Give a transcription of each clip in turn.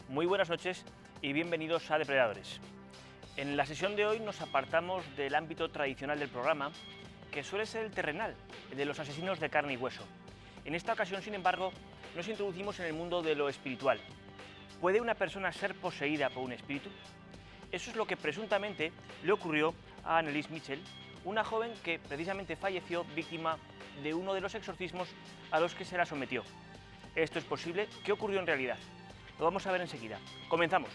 Muy buenas noches y bienvenidos a Depredadores. En la sesión de hoy nos apartamos del ámbito tradicional del programa, que suele ser el terrenal, el de los asesinos de carne y hueso. En esta ocasión, sin embargo, nos introducimos en el mundo de lo espiritual. ¿Puede una persona ser poseída por un espíritu? Eso es lo que presuntamente le ocurrió a Anneliese Michel, una joven que precisamente falleció víctima de uno de los exorcismos a los que se la sometió. ¿Esto es posible? ¿Qué ocurrió en realidad? Lo vamos a ver enseguida. Comenzamos.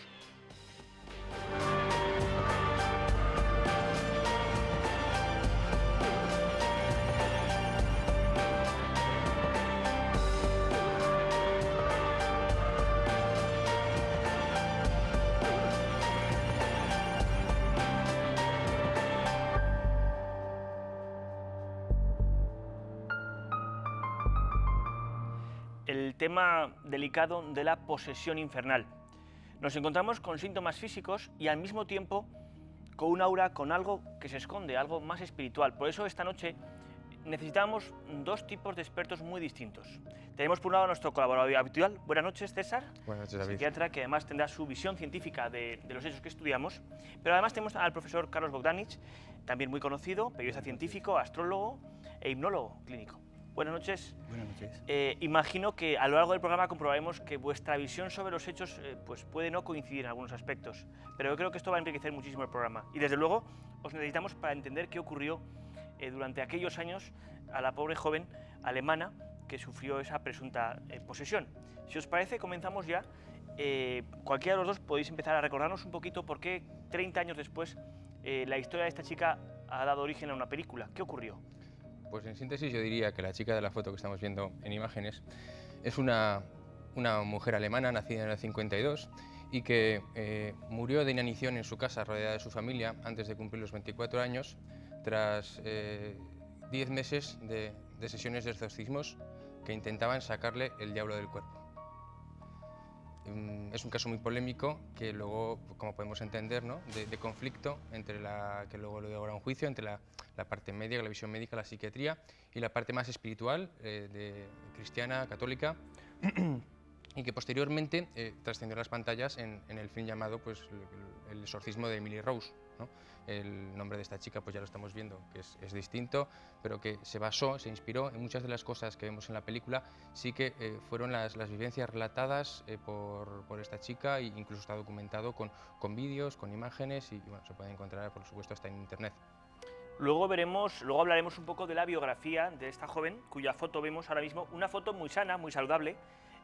El tema delicado de la posesión infernal. Nos encontramos con síntomas físicos y al mismo tiempo con un aura, con algo que se esconde, algo más espiritual. Por eso esta noche necesitamos dos tipos de expertos muy distintos. Tenemos por un lado a nuestro colaborador habitual. Buenas noches, César. Buenas noches, David. Psiquiatra, que además tendrá su visión científica de los hechos que estudiamos. Pero además tenemos al profesor Carlos Bogdanich, también muy conocido, periodista científico, astrólogo e hipnólogo clínico. Buenas noches. Buenas noches. Imagino que a lo largo del programa comprobaremos que vuestra visión sobre los hechos pues puede no coincidir en algunos aspectos, pero yo creo que esto va a enriquecer muchísimo el programa. Y desde luego os necesitamos para entender qué ocurrió durante aquellos años a la pobre joven alemana que sufrió esa presunta posesión. Si os parece, comenzamos ya. Cualquiera de los dos podéis empezar a recordarnos un poquito por qué 30 años después la historia de esta chica ha dado origen a una película. ¿Qué ocurrió? Pues en síntesis yo diría que la chica de la foto que estamos viendo en imágenes es una mujer alemana nacida en el 52 y que murió de inanición en su casa rodeada de su familia antes de cumplir los 24 años tras 10 meses de sesiones de exorcismos que intentaban sacarle el diablo del cuerpo. Es un caso muy polémico que luego, como podemos entender, ¿no? de conflicto entre que luego lo llevará a un juicio entre la parte médica, la visión médica, la psiquiatría y la parte más espiritual, cristiana, católica, y que posteriormente trascendió a las pantallas en el film llamado pues, El exorcismo de Emily Rose, ¿no? El nombre de esta chica pues ya lo estamos viendo, que es distinto, pero que se inspiró en muchas de las cosas que vemos en la película, sí que fueron las vivencias relatadas por esta chica e incluso está documentado con vídeos, con imágenes y bueno, se puede encontrar por supuesto hasta en internet. Luego hablaremos un poco de la biografía de esta joven, cuya foto vemos ahora mismo, una foto muy sana, muy saludable,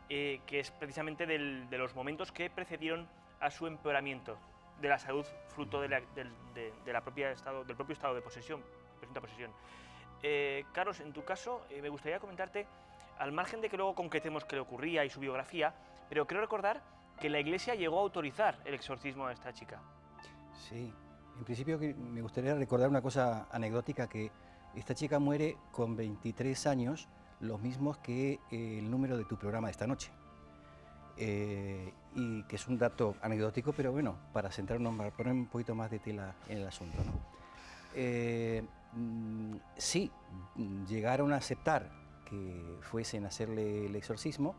que es precisamente de los momentos que precedieron a su empeoramiento de la salud, fruto del propio estado de posesión, presunta posesión. Carlos, en tu caso, me gustaría comentarte, al margen de que luego concretemos qué le ocurría y su biografía, pero creo recordar que la Iglesia llegó a autorizar el exorcismo a esta chica. Sí, en principio me gustaría recordar una cosa anecdótica, que esta chica muere con 23 años, los mismos que el número de tu programa de esta noche. Y que es un dato anecdótico, pero bueno, para centrarnos, para poner un poquito más de tela en el asunto, ¿no? Sí, llegaron a aceptar que fuesen a hacerle el exorcismo,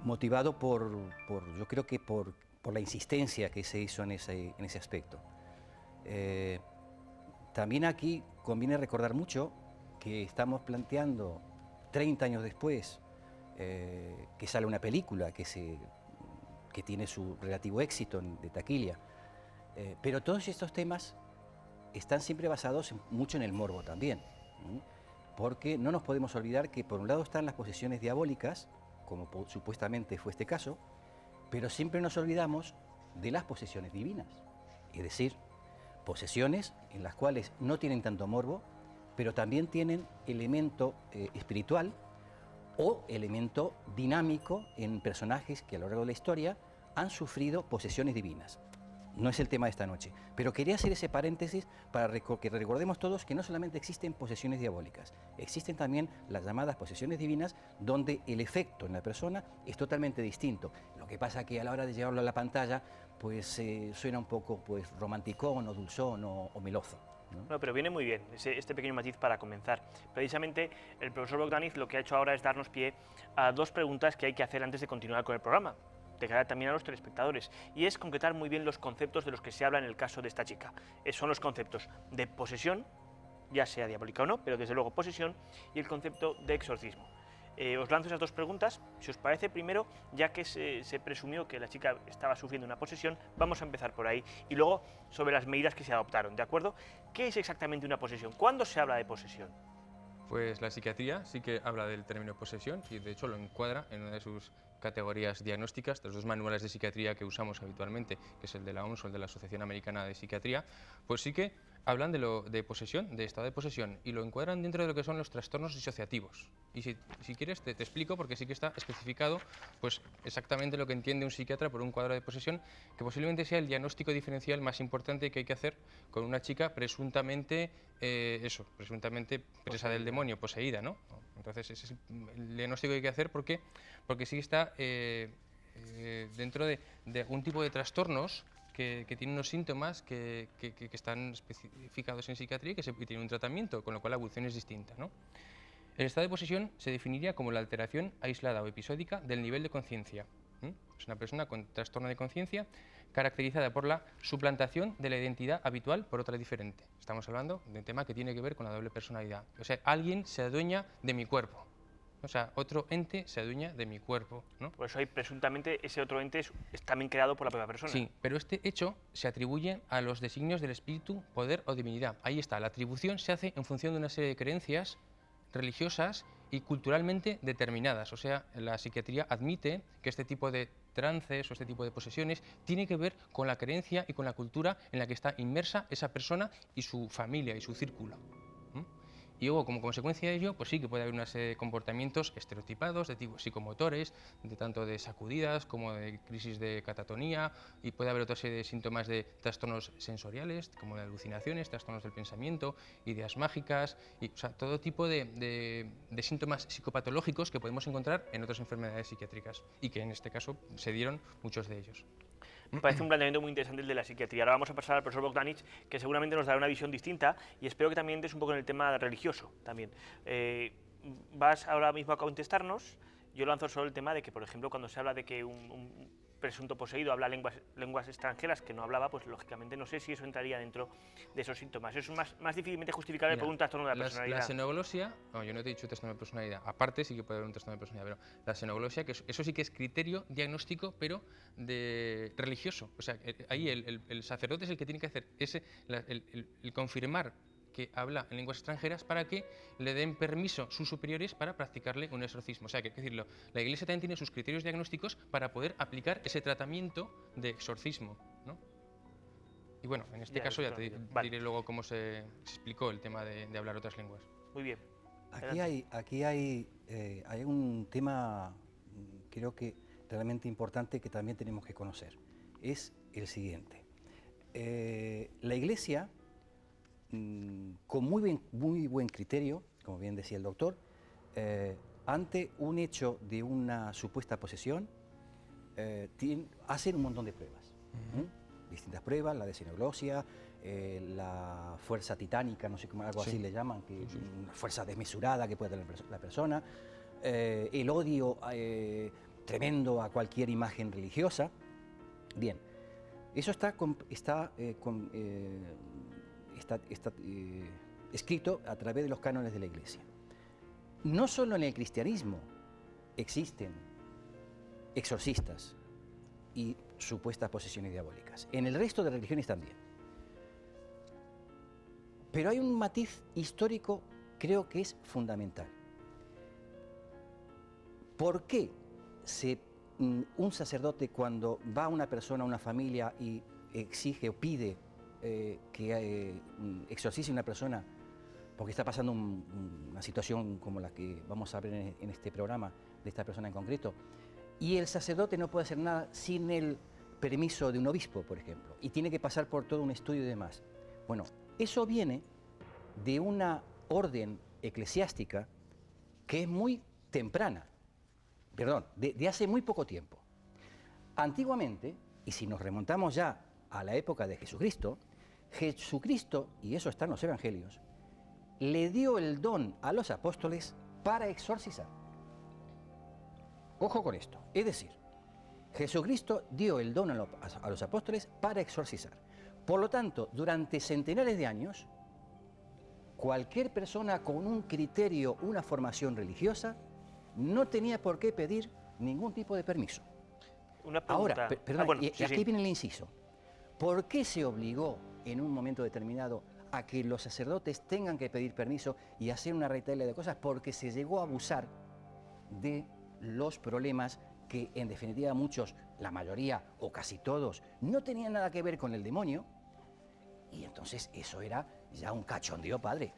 motivado yo creo que por la insistencia que se hizo en ese aspecto. También aquí conviene recordar mucho que estamos planteando 30 años después que sale una película que tiene su relativo éxito de taquilla, pero todos estos temas están siempre basados mucho en el morbo también, porque no nos podemos olvidar que por un lado están las posesiones diabólicas, como supuestamente fue este caso, pero siempre nos olvidamos de las posesiones divinas, es decir, posesiones en las cuales no tienen tanto morbo, pero también tienen elemento espiritual o elemento dinámico en personajes que a lo largo de la historia han sufrido posesiones divinas. No es el tema de esta noche, pero quería hacer ese paréntesis para que recordemos todos que no solamente existen posesiones diabólicas, existen también las llamadas posesiones divinas, donde el efecto en la persona es totalmente distinto. Lo que pasa que a la hora de llevarlo a la pantalla, pues suena un poco pues romanticón o dulzón o meloso, ¿no? No, pero viene muy bien este pequeño matiz para comenzar. Precisamente el profesor Bogdanich lo que ha hecho ahora es darnos pie a dos preguntas que hay que hacer antes de continuar con el programa. de cara también a los telespectadores, y es concretar muy bien los conceptos de los que se habla en el caso de esta chica. Son los conceptos de posesión, ya sea diabólica o no, pero desde luego posesión, y el concepto de exorcismo. Os lanzo esas dos preguntas. Si os parece, primero, ya que se presumió que la chica estaba sufriendo una posesión, vamos a empezar por ahí, y luego sobre las medidas que se adoptaron, ¿de acuerdo? ¿Qué es exactamente una posesión? ¿Cuándo se habla de posesión? Pues la psiquiatría sí que habla del término posesión y de hecho lo encuadra en una de sus categorías diagnósticas, de los dos manuales de psiquiatría que usamos habitualmente, que es el de la OMS o el de la Asociación Americana de Psiquiatría, pues sí que hablan de posesión, de estado de posesión, y lo encuadran dentro de lo que son los trastornos disociativos. Y si quieres te explico, porque sí que está especificado pues exactamente lo que entiende un psiquiatra por un cuadro de posesión, que posiblemente sea el diagnóstico diferencial más importante que hay que hacer con una chica presuntamente presuntamente presa del demonio, poseída, ¿no? Entonces ese es el diagnóstico que hay que hacer porque sí que está dentro de un tipo de trastornos que tienen unos síntomas que están especificados en psiquiatría y tienen un tratamiento, con lo cual la evolución es distinta, ¿no? El estado de posesión se definiría como la alteración aislada o episódica del nivel de conciencia. Es una persona con trastorno de conciencia caracterizada por la suplantación de la identidad habitual por otra diferente. Estamos hablando de un tema que tiene que ver con la doble personalidad. O sea, alguien se adueña de mi cuerpo. O sea, otro ente se adueña de mi cuerpo, ¿no? Por eso presuntamente ese otro ente es también creado por la propia persona. Sí, pero este hecho se atribuye a los designios del espíritu, poder o divinidad. Ahí está, la atribución se hace en función de una serie de creencias religiosas y culturalmente determinadas. O sea, la psiquiatría admite que este tipo de trances o este tipo de posesiones tiene que ver con la creencia y con la cultura en la que está inmersa esa persona y su familia y su círculo. Y luego, como consecuencia de ello, pues sí que puede haber unos comportamientos estereotipados de tipo psicomotores, tanto de sacudidas como de crisis de catatonía, y puede haber otra serie de síntomas de trastornos sensoriales, como de alucinaciones, trastornos del pensamiento, ideas mágicas, o sea, todo tipo de síntomas psicopatológicos que podemos encontrar en otras enfermedades psiquiátricas, y que en este caso se dieron muchos de ellos. Me parece un planteamiento muy interesante el de la psiquiatría. Ahora vamos a pasar al profesor Bogdanich, que seguramente nos dará una visión distinta, y espero que también entres un poco en el tema religioso también. Vas ahora mismo a contestarnos. Yo lanzo solo el tema de que, por ejemplo, cuando se habla de que un presunto poseído habla lenguas extranjeras que no hablaba, pues lógicamente no sé si eso entraría dentro de esos síntomas. Eso es más difícilmente justificable por un trastorno de la personalidad. La xenoglosia, no, yo no te he dicho trastorno de personalidad, aparte sí que puede haber un trastorno de personalidad, pero la xenoglosia, que eso sí que es criterio diagnóstico, pero religioso. O sea, ahí el sacerdote es el que tiene que hacer el confirmar que habla en lenguas extranjeras para que le den permiso sus superiores para practicarle un exorcismo. O sea, que decirlo, la Iglesia también tiene sus criterios diagnósticos para poder aplicar ese tratamiento de exorcismo, ¿no? Y bueno, en este caso ya te diré luego cómo se explicó el tema de hablar otras lenguas. Muy bien. Aquí hay un tema, creo que realmente importante, que también tenemos que conocer. Es el siguiente. La Iglesia, con muy buen criterio, como bien decía el doctor, ante un hecho de una supuesta posesión, hacen un montón de pruebas. Distintas pruebas, la de xenoglosia, la fuerza titánica, no sé cómo, algo así le llaman, que una fuerza desmesurada que puede tener la persona, el odio tremendo a cualquier imagen religiosa. Bien, eso está escrito a través de los cánones de la Iglesia. No solo en el cristianismo existen exorcistas y supuestas posesiones diabólicas, en el resto de religiones también. Pero hay un matiz histórico, creo que es fundamental. ¿Por qué un sacerdote, cuando va a una persona, a una familia, y exige o pide que exorcice a una persona porque está pasando una situación como la que vamos a ver en este programa, de esta persona en concreto, y el sacerdote no puede hacer nada sin el permiso de un obispo, por ejemplo, y tiene que pasar por todo un estudio y demás? Bueno, eso viene de una orden eclesiástica que es muy temprana, de hace muy poco tiempo. Antiguamente, y si nos remontamos ya a la época de Jesucristo, y eso está en los evangelios, le dio el don a los apóstoles para exorcizar. Ojo con esto, es decir, Jesucristo dio el don a los apóstoles para exorcizar. Por lo tanto, durante centenares de años, cualquier persona con un criterio, una formación religiosa, no tenía por qué pedir ningún tipo de permiso. Una pregunta. Ahora, perdón, bueno, y sí, aquí sí. viene el inciso. ¿Por qué se obligó en un momento determinado a que los sacerdotes tengan que pedir permiso y hacer una retahíla de cosas? Porque se llegó a abusar de los problemas que, en definitiva, muchos, la mayoría o casi todos, no tenían nada que ver con el demonio, y entonces eso era ya un cachondeo, padre.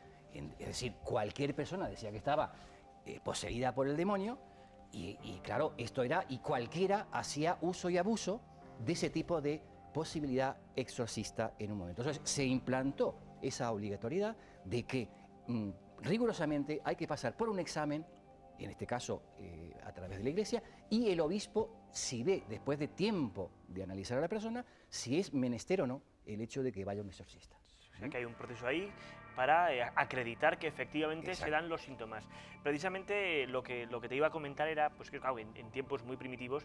Es decir, cualquier persona decía que estaba poseída por el demonio, y claro, esto era, y cualquiera hacía uso y abuso de ese tipo de posibilidad exorcista en un momento. Entonces se implantó esa obligatoriedad de que rigurosamente hay que pasar por un examen, en este caso a través de la Iglesia, y el obispo, si ve, después de tiempo de analizar a la persona, si es menester o no el hecho de que vaya un exorcista. O sea que hay un proceso ahí para acreditar que efectivamente se dan los síntomas. Precisamente lo que te iba a comentar era pues que claro, en tiempos muy primitivos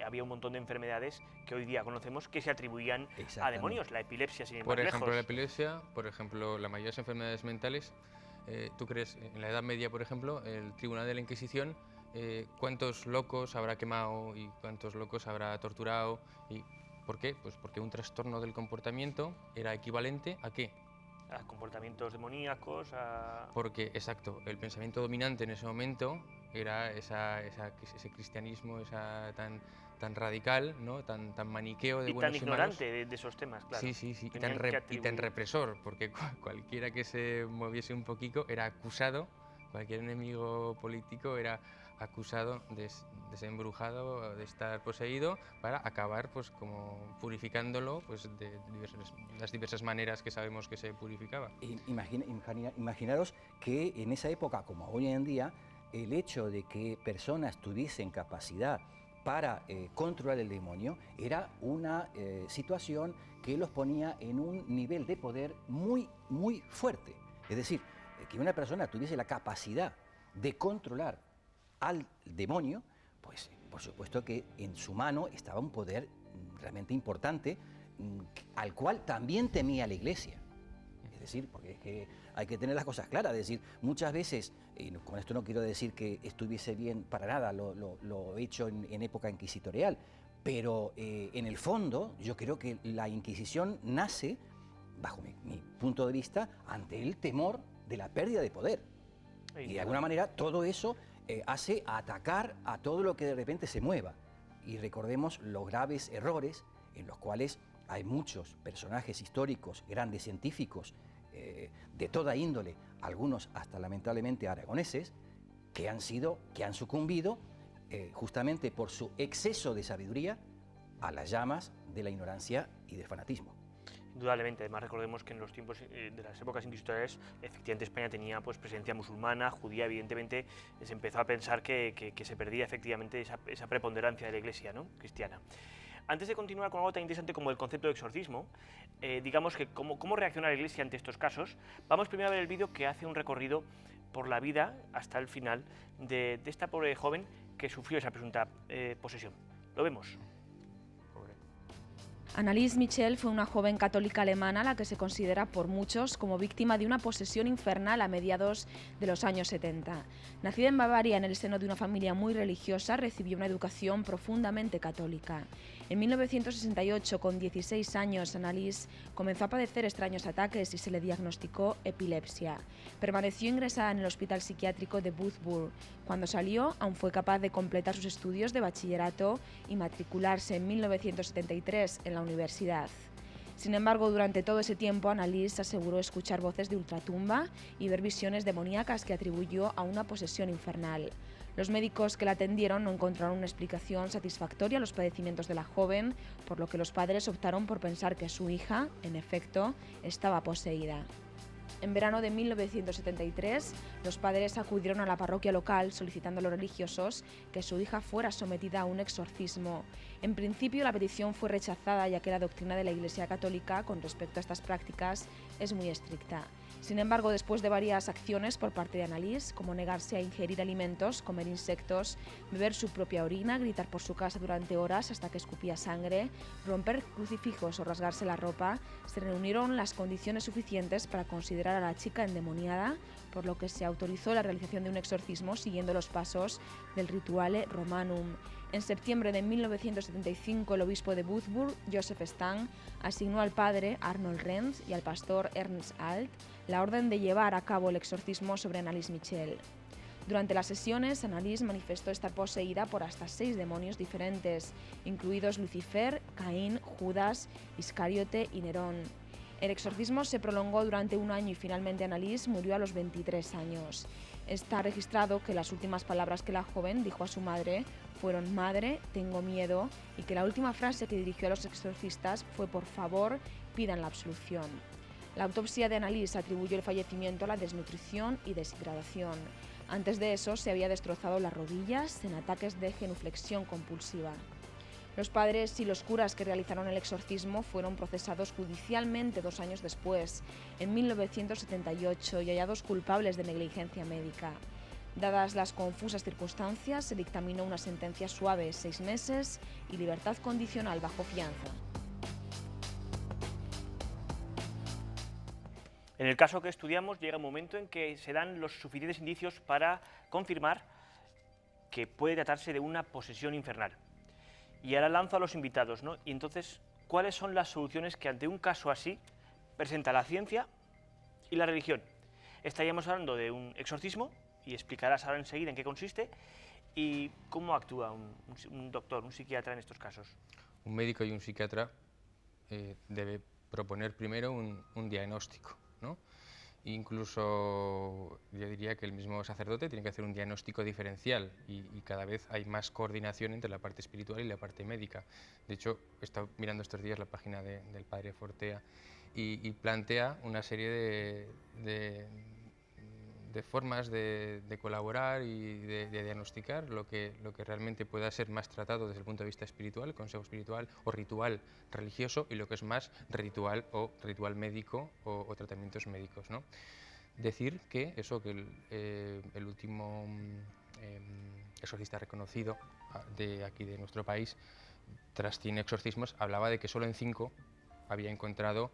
había un montón de enfermedades que hoy día conocemos que se atribuían a demonios. La epilepsia, sin ir más Por ejemplo, lejos. la epilepsia, por ejemplo, la mayoría de las enfermedades mentales. ¿Tú crees, en la Edad Media, por ejemplo, el Tribunal de la Inquisición, cuántos locos habrá quemado y cuántos locos habrá torturado? ¿Y por qué? Pues porque un trastorno del comportamiento era equivalente ¿a qué? A comportamientos demoníacos, Porque, exacto, el pensamiento dominante en ese momento era ese cristianismo tan radical, ¿no? tan maniqueo de y buenos tan y malos. ignorante de esos temas, claro. Sí, y Tenían que tan represor, porque cualquiera que se moviese un poquito era acusado, cualquier enemigo político era acusado de ser embrujado, de estar poseído, para acabar pues como purificándolo pues de las diversas maneras que sabemos que se purificaba. Imaginaros que en esa época, como hoy en día, el hecho de que personas tuviesen capacidad para controlar el demonio era una situación que los ponía en un nivel de poder muy, muy fuerte. Es decir, que una persona tuviese la capacidad de controlar al demonio, pues por supuesto que en su mano estaba un poder realmente importante, al cual también temía la Iglesia. Es decir, porque es que hay que tener las cosas claras, es decir, muchas veces, y con esto no quiero decir que estuviese bien para nada lo hecho en época inquisitorial, pero en el fondo yo creo que la Inquisición nace, bajo mi punto de vista, ante el temor de la pérdida de poder. Y de alguna manera todo eso hace atacar a todo lo que de repente se mueva. Y recordemos los graves errores en los cuales hay muchos personajes históricos, grandes científicos, de toda índole, algunos hasta lamentablemente aragoneses, que han sucumbido justamente por su exceso de sabiduría a las llamas de la ignorancia y del fanatismo. Indudablemente, además recordemos que en los tiempos de las épocas inquisitoriales, efectivamente España tenía pues presencia musulmana, judía, evidentemente se empezó a pensar que se perdía efectivamente esa preponderancia de la Iglesia, ¿no?, cristiana. Antes de continuar con algo tan interesante como el concepto de exorcismo, digamos que cómo reacciona la Iglesia ante estos casos, vamos primero a ver el vídeo que hace un recorrido por la vida hasta el final de esta pobre joven que sufrió esa presunta posesión. Lo vemos. Anneliese Michel fue una joven católica alemana a la que se considera por muchos como víctima de una posesión infernal a mediados de los años 70. Nacida en Bavaria en el seno de una familia muy religiosa, recibió una educación profundamente católica. En 1968, con 16 años, Anneliese comenzó a padecer extraños ataques y se le diagnosticó epilepsia. Permaneció ingresada en el hospital psiquiátrico de Würzburg. Cuando salió, aún fue capaz de completar sus estudios de bachillerato y matricularse en 1973 en la universidad. Sin embargo, durante todo ese tiempo, Anneliese aseguró escuchar voces de ultratumba y ver visiones demoníacas que atribuyó a una posesión infernal. Los médicos que la atendieron no encontraron una explicación satisfactoria a los padecimientos de la joven, por lo que los padres optaron por pensar que su hija, en efecto, estaba poseída. En verano de 1973, los padres acudieron a la parroquia local solicitando a los religiosos que su hija fuera sometida a un exorcismo. En principio, la petición fue rechazada, ya que la doctrina de la Iglesia Católica con respecto a estas prácticas es muy estricta. Sin embargo, después de varias acciones por parte de Annalise, como negarse a ingerir alimentos, comer insectos, beber su propia orina, gritar por su casa durante horas hasta que escupía sangre, romper crucifijos o rasgarse la ropa, se reunieron las condiciones suficientes para considerar a la chica endemoniada, por lo que se autorizó la realización de un exorcismo siguiendo los pasos del Rituale Romanum. En septiembre de 1975, el obispo de Würzburg, Joseph Stang, asignó al padre Arnold Renz y al pastor Ernst Alt la orden de llevar a cabo el exorcismo sobre Annalise Michel. Durante las sesiones, Annalise manifestó estar poseída por hasta 6 demonios diferentes, incluidos Lucifer, Caín, Judas, Iscariote y Nerón. El exorcismo se prolongó durante 1 año y finalmente Annalise murió a los 23 años. Está registrado que las últimas palabras que la joven dijo a su madre fueron «Madre, tengo miedo», y que la última frase que dirigió a los exorcistas fue «Por favor, pidan la absolución». La autopsia de Annalise atribuyó el fallecimiento a la desnutrición y deshidratación. Antes de eso, se había destrozado las rodillas en ataques de genuflexión compulsiva. Los padres y los curas que realizaron el exorcismo fueron procesados judicialmente 2 años después, en 1978, y hallados culpables de negligencia médica. Dadas las confusas circunstancias, se dictaminó una sentencia suave, 6 meses, y libertad condicional bajo fianza. En el caso que estudiamos llega un momento en que se dan los suficientes indicios para confirmar que puede tratarse de una posesión infernal. Y ahora lanzo a los invitados, ¿no? Y entonces, ¿cuáles son las soluciones que ante un caso así presenta la ciencia y la religión? Estaríamos hablando de un exorcismo, y explicarás ahora enseguida en qué consiste, y cómo actúa un doctor, un psiquiatra en estos casos. Un médico y un psiquiatra debe proponer primero un diagnóstico, ¿no? Incluso yo diría que el mismo sacerdote tiene que hacer un diagnóstico diferencial y cada vez hay más coordinación entre la parte espiritual y la parte médica. De hecho, he estado mirando estos días la página del padre Fortea y plantea una serie de formas de colaborar y de diagnosticar lo que realmente pueda ser más tratado desde el punto de vista espiritual, consejo espiritual o ritual religioso, y lo que es más ritual o ritual médico o tratamientos médicos, ¿no? Decir que eso, que el último exorcista reconocido de aquí de nuestro país, tras 100 exorcismos, hablaba de que solo en 5 había encontrado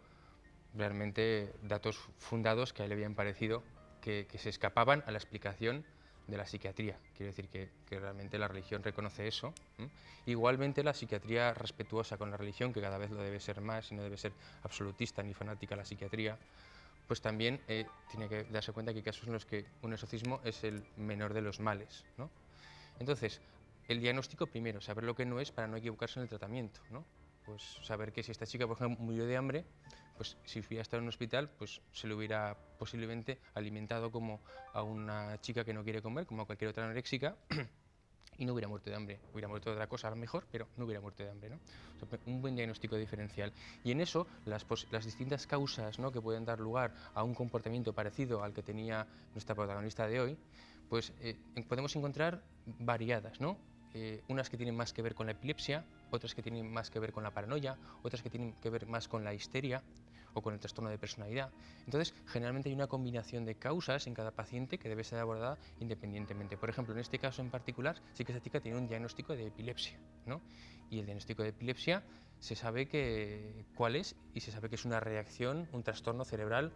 realmente datos fundados que a él le habían parecido que se escapaban a la explicación de la psiquiatría. Quiero decir que realmente la religión reconoce eso. Igualmente la psiquiatría respetuosa con la religión, que cada vez lo debe ser más y no debe ser absolutista ni fanática la psiquiatría, pues también tiene que darse cuenta que hay casos en los que un exorcismo es el menor de los males, ¿no? Entonces, el diagnóstico primero, saber lo que no es para no equivocarse en el tratamiento, ¿no? Pues saber que si esta chica, por ejemplo, murió de hambre, pues si hubiera estado en un hospital, pues se le hubiera posiblemente alimentado como a una chica que no quiere comer, como a cualquier otra anoréxica, y no hubiera muerto de hambre. Hubiera muerto de otra cosa a lo mejor, pero no hubiera muerto de hambre, ¿no? O sea, un buen diagnóstico diferencial. Y en eso, las distintas causas, ¿no?, que pueden dar lugar a un comportamiento parecido al que tenía nuestra protagonista de hoy, pues podemos encontrar variadas, ¿no? Unas que tienen más que ver con la epilepsia, otras que tienen más que ver con la paranoia, otras que tienen que ver más con la histeria o con el trastorno de personalidad. Entonces, generalmente hay una combinación de causas en cada paciente que debe ser abordada independientemente. Por ejemplo, en este caso en particular, sí que esta chica tiene un diagnóstico de epilepsia, ¿no? Y el diagnóstico de epilepsia se sabe cuál es, y se sabe que es una reacción, un trastorno cerebral,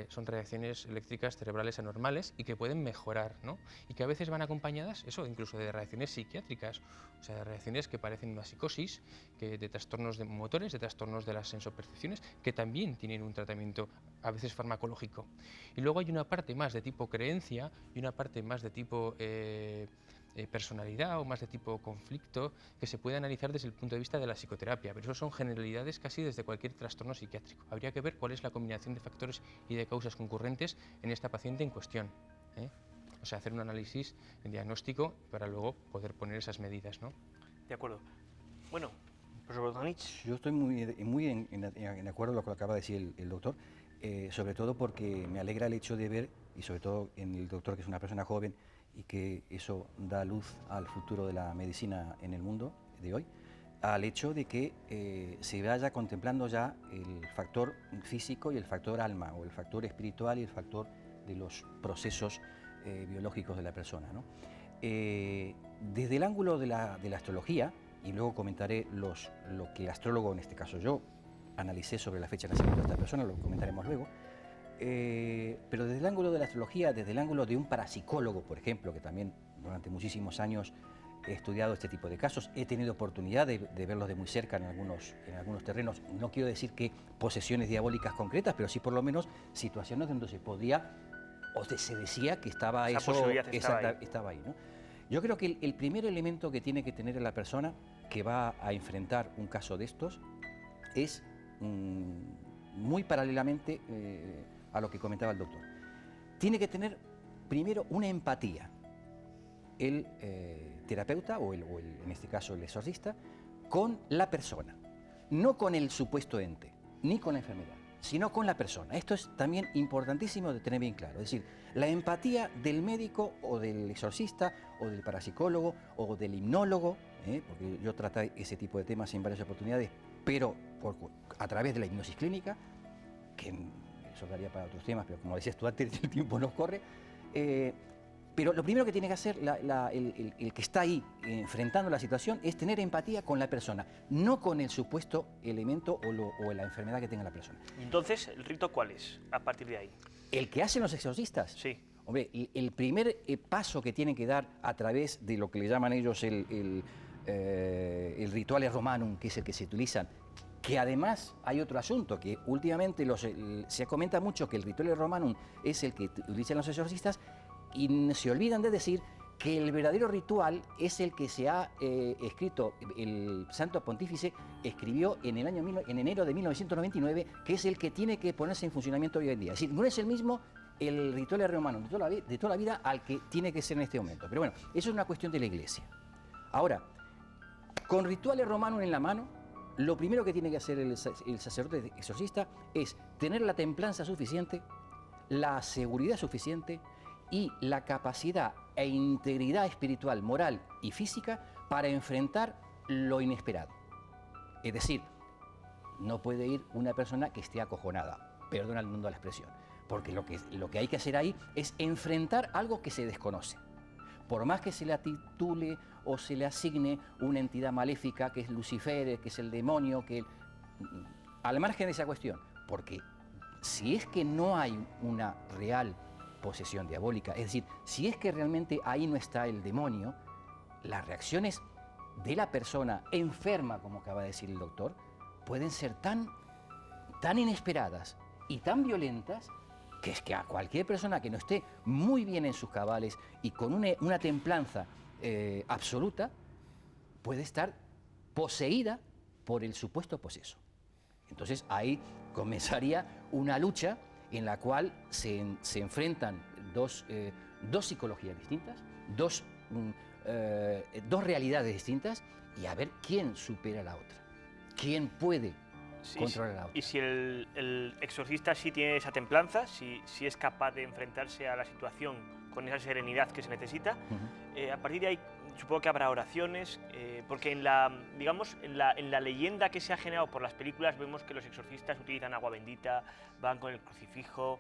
son reacciones eléctricas cerebrales anormales y que pueden mejorar, ¿no? Y que a veces van acompañadas, eso, incluso de reacciones psiquiátricas, o sea, de reacciones que parecen una psicosis, de trastornos de motores, de trastornos de las sensopercepciones, que también tienen un tratamiento a veces farmacológico. Y luego hay una parte más de tipo creencia y una parte más de tipo personalidad o más de tipo conflicto, que se puede analizar desde el punto de vista de la psicoterapia, pero eso son generalidades casi desde cualquier trastorno psiquiátrico. Habría que ver cuál es la combinación de factores y de causas concurrentes en esta paciente en cuestión, ¿eh? O sea, hacer un análisis, un diagnóstico, para luego poder poner esas medidas, ¿no? De acuerdo. Bueno, profesor Bogdanich. Yo estoy muy en acuerdo con lo que acaba de decir el doctor, sobre todo porque me alegra el hecho de ver, y sobre todo en el doctor, que es una persona joven, y que eso da luz al futuro de la medicina en el mundo de hoy, al hecho de que se vaya contemplando ya el factor físico y el factor alma, o el factor espiritual y el factor de los procesos biológicos de la persona, ¿no? Desde el ángulo de la astrología, y luego comentaré lo que el astrólogo, en este caso yo, analicé sobre la fecha de nacimiento de esta persona, lo comentaremos luego, pero desde el ángulo de la astrología, desde el ángulo de un parapsicólogo, por ejemplo, que también durante muchísimos años he estudiado este tipo de casos, he tenido oportunidad de verlos de muy cerca en algunos terrenos. No quiero decir que posesiones diabólicas concretas, pero sí por lo menos situaciones donde se podía, o se decía que estaba Esa eso, posibilidad estaba ahí. ¿no? Yo creo que el primer elemento que tiene que tener la persona que va a enfrentar un caso de estos es, muy paralelamente a lo que comentaba el doctor, tiene que tener primero una empatía, el terapeuta o en este caso el exorcista, con la persona, no con el supuesto ente, ni con la enfermedad, sino con la persona. Esto es también importantísimo de tener bien claro, es decir, la empatía del médico o del exorcista o del parapsicólogo o del hipnólogo, porque yo traté ese tipo de temas en varias oportunidades, pero a través de la hipnosis clínica, que eso daría para otros temas, pero como decías tú antes, el tiempo nos corre. Pero lo primero que tiene que hacer el que está ahí enfrentando la situación es tener empatía con la persona, no con el supuesto elemento o la enfermedad que tenga la persona. Entonces, ¿el rito cuál es a partir de ahí? ¿El que hacen los exorcistas? Sí. Hombre, el primer paso que tienen que dar a través de lo que le llaman ellos el rituale romanum, que es el que se utilizan, que además hay otro asunto, que últimamente se comenta mucho que el rituale romanum es el que utilizan los exorcistas, y se olvidan de decir que el verdadero ritual es el que se ha escrito, el Santo Pontífice escribió en enero de 1999, que es el que tiene que ponerse en funcionamiento hoy en día. Es decir, no es el mismo el ritual romano de toda la vida al que tiene que ser en este momento. Pero bueno, eso es una cuestión de la Iglesia. Ahora, con rituales romanos en la mano, lo primero que tiene que hacer el sacerdote exorcista es tener la templanza suficiente, la seguridad suficiente y la capacidad e integridad espiritual, moral y física para enfrentar lo inesperado. Es decir, no puede ir una persona que esté acojonada, perdona el mundo de la expresión, porque lo que hay que hacer ahí es enfrentar algo que se desconoce. Por más que se le titule o se le asigne una entidad maléfica que es Lucifer, que es el demonio, al margen de esa cuestión, porque si es que no hay una real posesión diabólica, es decir, si es que realmente ahí no está el demonio, las reacciones de la persona enferma, como acaba de decir el doctor, pueden ser tan inesperadas y tan violentas que es que a cualquier persona que no esté muy bien en sus cabales y con una templanza absoluta, puede estar poseída por el supuesto poseso. Entonces ahí comenzaría una lucha en la cual se enfrentan dos psicologías distintas, dos realidades distintas, y a ver quién supera a la otra, quién puede controlar a la otra. Y si el exorcista sí tiene esa templanza, si es capaz de enfrentarse a la situación con esa serenidad que se necesita, a partir de ahí supongo que habrá oraciones, porque en la leyenda que se ha generado por las películas vemos que los exorcistas utilizan agua bendita, van con el crucifijo.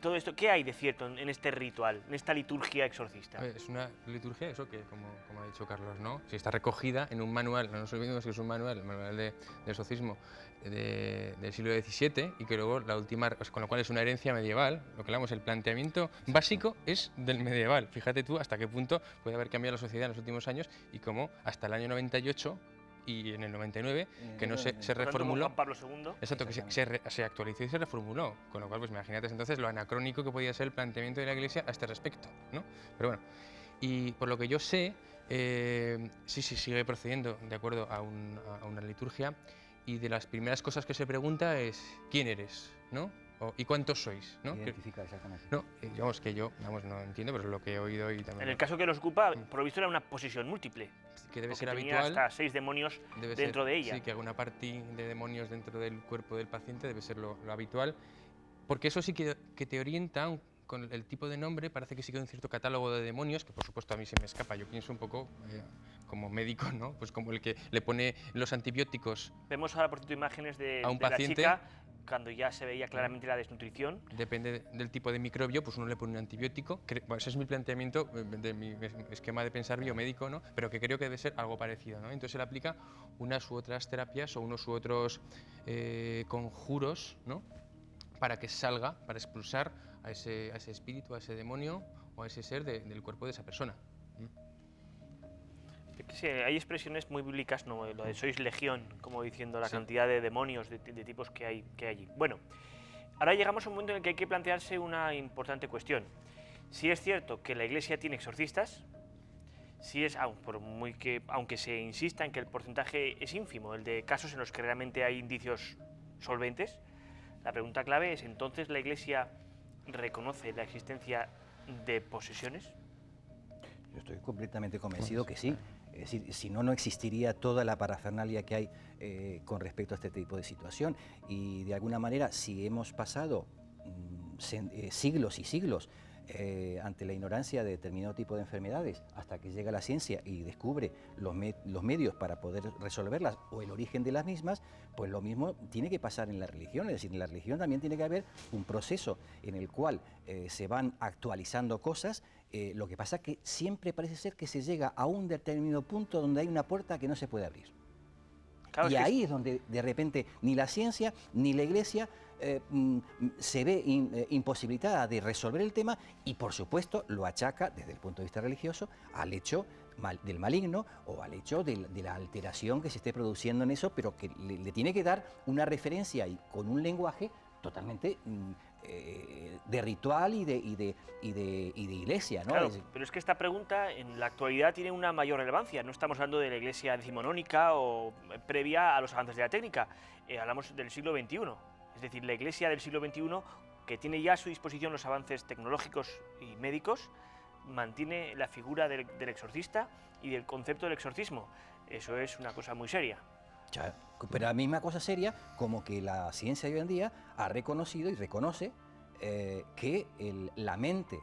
Todo esto, ¿qué hay de cierto en este ritual, en esta liturgia exorcista? Es una liturgia, eso que, como ha dicho Carlos, ¿no? Si está recogida en un manual, no nos olvidemos que es un manual, el manual de exorcismo del siglo XVII, y que luego la última, con lo cual es una herencia medieval. Lo que hablamos, el planteamiento básico es del medieval. Fíjate tú hasta qué punto puede haber cambiado la sociedad en los últimos años y cómo hasta el año 98 y en el 99, que no se reformuló. Juan Pablo II. Exacto, que se actualizó y se reformuló, con lo cual, pues imagínate entonces lo anacrónico que podía ser el planteamiento de la Iglesia a este respecto, ¿no? Pero bueno, y por lo que yo sé, sí sigue procediendo de acuerdo a una liturgia, y de las primeras cosas que se pregunta es ¿quién eres?, ¿no? ¿Y cuántos sois?, ¿no? Identificar exactamente. No, digamos que yo no entiendo, pero es lo que he oído y también. En el caso que nos ocupa, por lo visto era una posesión múltiple. Que debe ser tenía habitual. hasta 6 demonios dentro de ella. Sí, que alguna parte de demonios dentro del cuerpo del paciente debe ser lo habitual, porque eso sí que te orienta con el tipo de nombre parece que sí que hay un cierto catálogo de demonios, que por supuesto a mí se me escapa. Yo pienso un poco como médico, ¿no? Pues como el que le pone los antibióticos. Vemos ahora, por cierto, imágenes de a un la paciente, chica cuando ya se veía claramente la desnutrición. Depende del tipo de microbio, pues uno le pone un antibiótico. Bueno, ese es mi planteamiento de mi esquema de pensar biomédico, ¿no? Pero que creo que debe ser algo parecido, ¿no? Entonces él aplica unas u otras terapias o unos u otros conjuros, ¿no? Para que salga, para expulsar a ese espíritu, a ese demonio o a ese ser del cuerpo de esa persona. Sí, hay expresiones muy bíblicas, ¿no? Lo de sois legión, como diciendo la cantidad de demonios, de tipos que hay allí. Bueno, ahora llegamos a un momento en el que hay que plantearse una importante cuestión. Si es cierto que la Iglesia tiene exorcistas, si es, aunque se insista en que el porcentaje es ínfimo, el de casos en los que realmente hay indicios solventes, la pregunta clave es, ¿entonces la Iglesia reconoce la existencia de posesiones? Yo estoy completamente convencido que sí. Es decir, si no, no existiría toda la parafernalia que hay con respecto a este tipo de situación. Y de alguna manera, si hemos pasado siglos y siglos ante la ignorancia de determinado tipo de enfermedades, hasta que llega la ciencia y descubre los medios para poder resolverlas o el origen de las mismas, pues lo mismo tiene que pasar en la religión. Es decir, en la religión también tiene que haber un proceso en el cual se van actualizando cosas. Lo que pasa es que siempre parece ser que se llega a un determinado punto donde hay una puerta que no se puede abrir. Claro, y ahí es donde de repente ni la ciencia ni la Iglesia se ve imposibilitada de resolver el tema, y por supuesto lo achaca desde el punto de vista religioso al hecho del maligno o al hecho de la alteración que se esté produciendo en eso, pero que le tiene que dar una referencia y con un lenguaje totalmente de ritual y de iglesia, ¿no? Claro, pero es que esta pregunta en la actualidad tiene una mayor relevancia. No estamos hablando de la Iglesia decimonónica o previa a los avances de la técnica. Hablamos del siglo XXI. Es decir, la Iglesia del siglo XXI, que tiene ya a su disposición los avances tecnológicos y médicos, mantiene la figura del exorcista y del concepto del exorcismo. Eso es una cosa muy seria. Pero la misma cosa seria como que la ciencia de hoy en día ha reconocido y reconoce que la mente,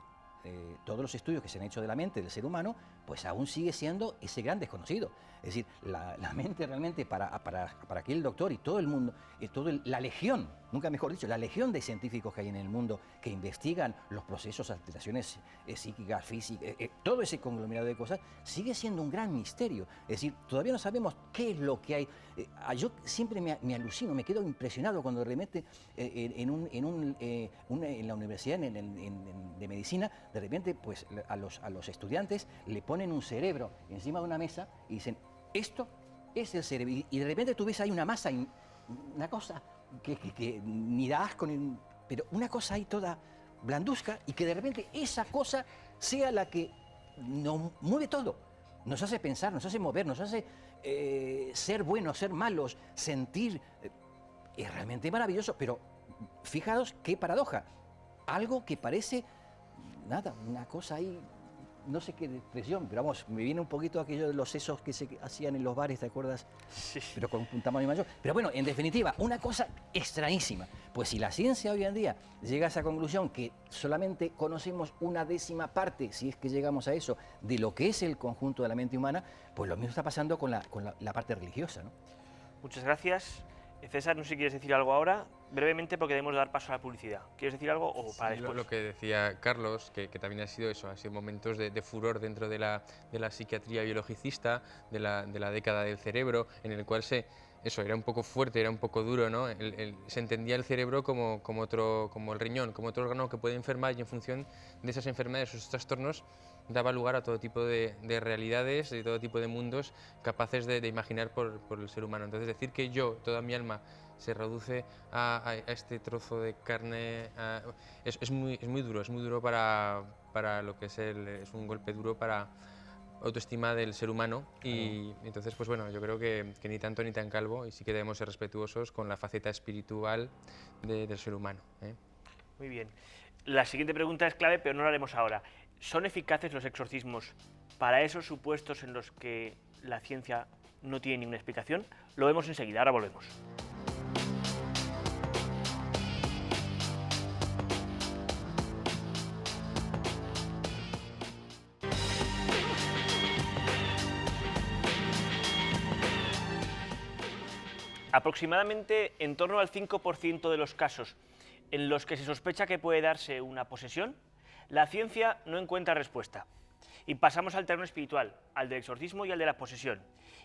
todos los estudios que se han hecho de la mente del ser humano, pues aún sigue siendo ese gran desconocido. Es decir, la mente realmente para aquel doctor y todo el mundo, la legión, nunca mejor dicho, la legión de científicos que hay en el mundo que investigan los procesos, alteraciones psíquicas, físicas, todo ese conglomerado de cosas, sigue siendo un gran misterio. Es decir, todavía no sabemos qué es lo que hay. Yo siempre me alucino, me quedo impresionado cuando de repente en la universidad de medicina, de repente pues a los estudiantes le ponen un cerebro encima de una mesa y dicen, esto es el cerebro. Y de repente tú ves ahí una masa, una cosa que ni da asco, pero una cosa ahí toda blanduzca, y que de repente esa cosa sea la que nos mueve todo. Nos hace pensar, nos hace mover, nos hace ser buenos, ser malos, sentir. Es realmente maravilloso, pero fijaos qué paradoja. Algo que parece, nada, una cosa ahí, no sé qué expresión, pero vamos, me viene un poquito aquello de los sesos que se hacían en los bares, ¿te acuerdas? Sí. Pero con un tamaño mayor. Pero bueno, en definitiva, una cosa extrañísima. Pues si la ciencia hoy en día llega a esa conclusión que solamente conocemos una décima parte, si es que llegamos a eso, de lo que es el conjunto de la mente humana, pues lo mismo está pasando con la parte religiosa, ¿no? Muchas gracias. César, no sé si quieres decir algo ahora, brevemente, porque debemos dar paso a la publicidad. ¿Quieres decir algo o para después? Lo que decía Carlos, que también ha sido eso, ha sido momentos de furor dentro de la psiquiatría biologicista, de la década del cerebro, en el cual eso era un poco fuerte, era un poco duro, ¿no? Se entendía el cerebro como el riñón, como otro órgano que puede enfermar, y en función de esas enfermedades, esos trastornos, daba lugar a todo tipo de realidades, de todo tipo de mundos capaces de imaginar por el ser humano. Entonces, decir que toda mi alma se reduce a este trozo de carne, es muy duro para lo que es un golpe duro para autoestima del ser humano. Y entonces, pues bueno, yo creo que ni tanto ni tan calvo, y sí que debemos ser respetuosos con la faceta espiritual del ser humano, ¿eh? Muy bien. La siguiente pregunta es clave, pero no la haremos ahora. ¿Son eficaces los exorcismos para esos supuestos en los que la ciencia no tiene ninguna explicación? Lo vemos enseguida, ahora volvemos. Aproximadamente en torno al 5% de los casos en los que se sospecha que puede darse una posesión, la ciencia no encuentra respuesta. Y pasamos al terreno espiritual, al del exorcismo y al de la posesión.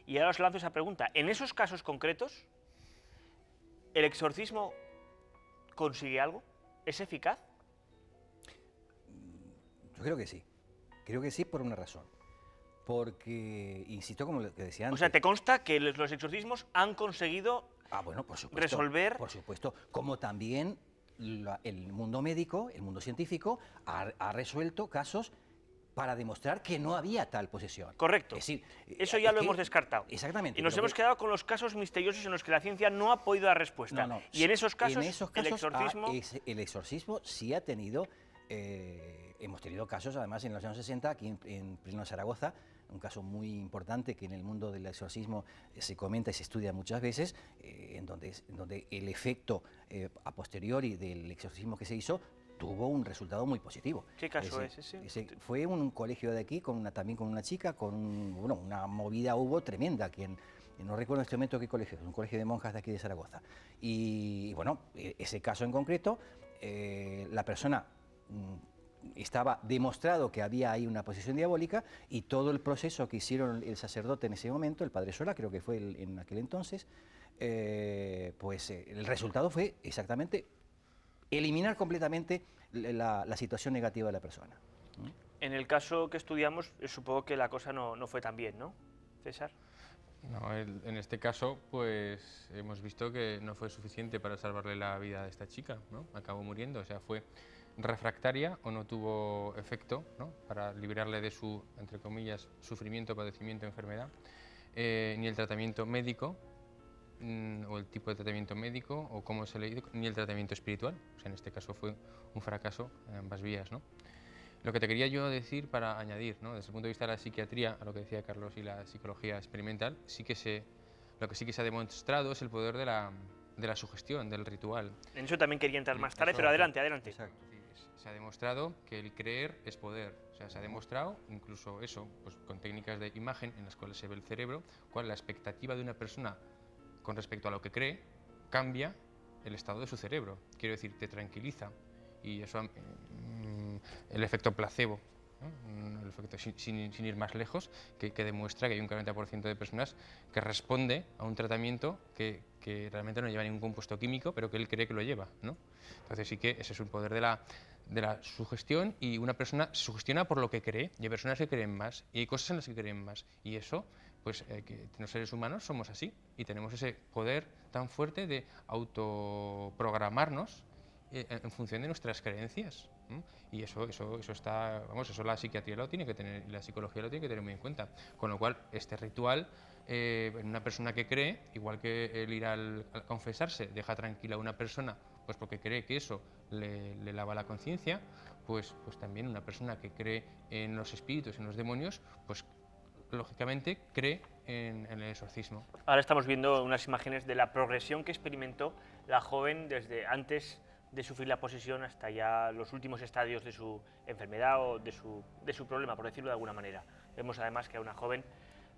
Y ahora os lanzo esa pregunta. En esos casos concretos, ¿el exorcismo consigue algo? ¿Es eficaz? Yo creo que sí. Creo que sí por una razón. Porque, insisto, como lo que decía antes... O sea, ¿te consta que los exorcismos han conseguido bueno, por supuesto, resolver? Por supuesto, como también el mundo médico, el mundo científico, ha resuelto casos para demostrar que no había tal posesión. Correcto. Es decir, eso ya lo hemos descartado. Exactamente. Y nos hemos quedado con los casos misteriosos en los que la ciencia no ha podido dar respuesta. Y en esos casos, el exorcismo sí ha tenido... hemos tenido casos, además, en los años 60, aquí en pleno Zaragoza, un caso muy importante que en el mundo del exorcismo se comenta y se estudia muchas veces, en donde el efecto a posteriori del exorcismo que se hizo tuvo un resultado muy positivo. ¿Qué caso es ese? Fue un colegio de aquí, también con una chica, una movida hubo tremenda, no recuerdo en este momento qué colegio, es un colegio de monjas de aquí de Zaragoza. Y bueno, ese caso en concreto, la persona... estaba demostrado que había ahí una posesión diabólica y todo el proceso que hicieron el sacerdote en ese momento, el padre Sola, creo que fue en aquel entonces, el resultado fue exactamente eliminar completamente la situación negativa de la persona. En el caso que estudiamos, supongo que la cosa no fue tan bien, ¿no, César? No, en este caso, pues hemos visto que no fue suficiente para salvarle la vida a esta chica, ¿no? Acabó muriendo, o sea, fue refractaria o no tuvo efecto, ¿no?, para librarle de su, entre comillas, sufrimiento, padecimiento, enfermedad, ni el tratamiento médico, o el tipo de tratamiento médico, o cómo se le hizo, ni el tratamiento espiritual. O sea, en este caso fue un fracaso en ambas vías, ¿no? Lo que te quería yo decir para añadir, ¿no?, desde el punto de vista de la psiquiatría, a lo que decía Carlos, y la psicología experimental, lo que sí que se ha demostrado es el poder de la sugestión, del ritual. En eso también quería entrar más tarde, pero adelante. Exacto. Se ha demostrado que el creer es poder. O sea, se ha demostrado, incluso eso, pues con técnicas de imagen en las cuales se ve el cerebro, cuál la expectativa de una persona con respecto a lo que cree cambia el estado de su cerebro. Quiero decir, te tranquiliza. Y eso, el efecto placebo, ¿no?, el efecto sin ir más lejos, que demuestra que hay un 40% de personas que responde a un tratamiento que realmente no lleva ningún compuesto químico, pero que él cree que lo lleva, ¿no? Entonces sí que ese es un poder de la sugestión, y una persona se sugestiona por lo que cree, y hay personas que creen más, y hay cosas en las que creen más, y eso, pues que los seres humanos somos así, y tenemos ese poder tan fuerte de autoprogramarnos en función de nuestras creencias. Y eso está, vamos, eso la psiquiatría lo tiene que tener, y la psicología lo tiene que tener muy en cuenta. Con lo cual, este ritual, en una persona que cree, igual que el ir al confesarse deja tranquila a una persona, pues porque cree que eso le lava la conciencia, pues también una persona que cree en los espíritus, en los demonios, pues lógicamente cree en el exorcismo. Ahora estamos viendo unas imágenes de la progresión que experimentó la joven desde antes de sufrir la posesión hasta ya los últimos estadios de su enfermedad o de su problema, por decirlo de alguna manera. Vemos además que a una joven,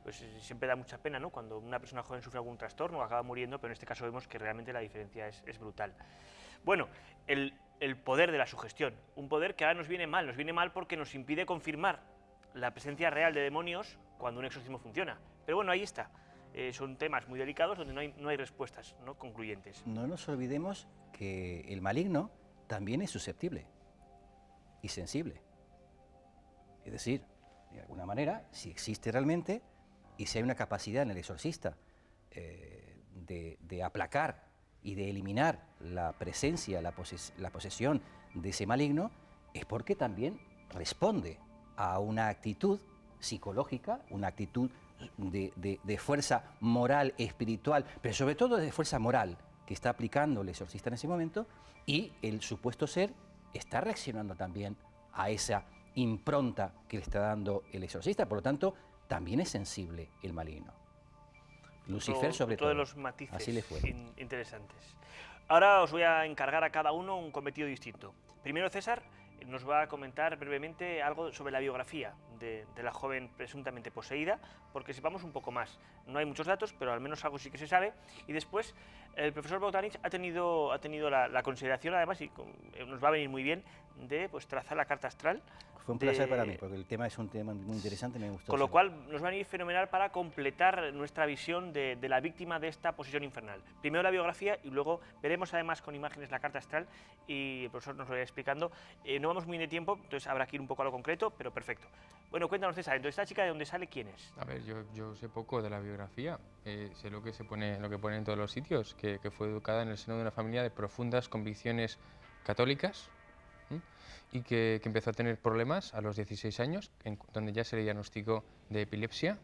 pues siempre da mucha pena, ¿no?, cuando una persona joven sufre algún trastorno o acaba muriendo, pero en este caso vemos que realmente la diferencia es brutal. Bueno, el poder de la sugestión, un poder que ahora nos viene mal porque nos impide confirmar la presencia real de demonios cuando un exorcismo funciona. Pero bueno, ahí está. Son temas muy delicados donde no hay respuestas, ¿no?, concluyentes. No nos olvidemos que el maligno también es susceptible y sensible. Es decir, de alguna manera, si existe realmente y si hay una capacidad en el exorcista de aplacar y de eliminar la presencia, la posesión de ese maligno, es porque también responde a una actitud psicológica, una actitud de fuerza moral, espiritual, pero sobre todo de fuerza moral que está aplicando el exorcista en ese momento, y el supuesto ser está reaccionando también a esa impronta que le está dando el exorcista. Por lo tanto, también es sensible el maligno. Lucifer sobre todo. Todos los matices así le fue. Interesantes. Ahora os voy a encargar a cada uno un cometido distinto. Primero, César, nos va a comentar brevemente algo sobre la biografía de la joven presuntamente poseída, porque sepamos un poco más. No hay muchos datos, pero al menos algo sí que se sabe. Y después el profesor Bogdanich ha tenido la consideración, además, y nos va a venir muy bien, de pues, trazar la carta astral. Fue un placer para mí, porque el tema es un tema muy interesante, me gustó. Con lo cual nos va a venir fenomenal para completar nuestra visión de la víctima de esta posesión infernal. Primero la biografía y luego veremos además con imágenes la carta astral y el profesor nos lo irá explicando. No vamos muy de tiempo, entonces habrá que ir un poco a lo concreto, pero perfecto. Bueno, cuéntanos, César, entonces esta chica de dónde sale, ¿quién es? A ver, yo sé poco de la biografía, sé lo que pone en todos los sitios, que fue educada en el seno de una familia de profundas convicciones católicas, y que empezó a tener problemas a los 16 años, donde ya se le diagnosticó de epilepsia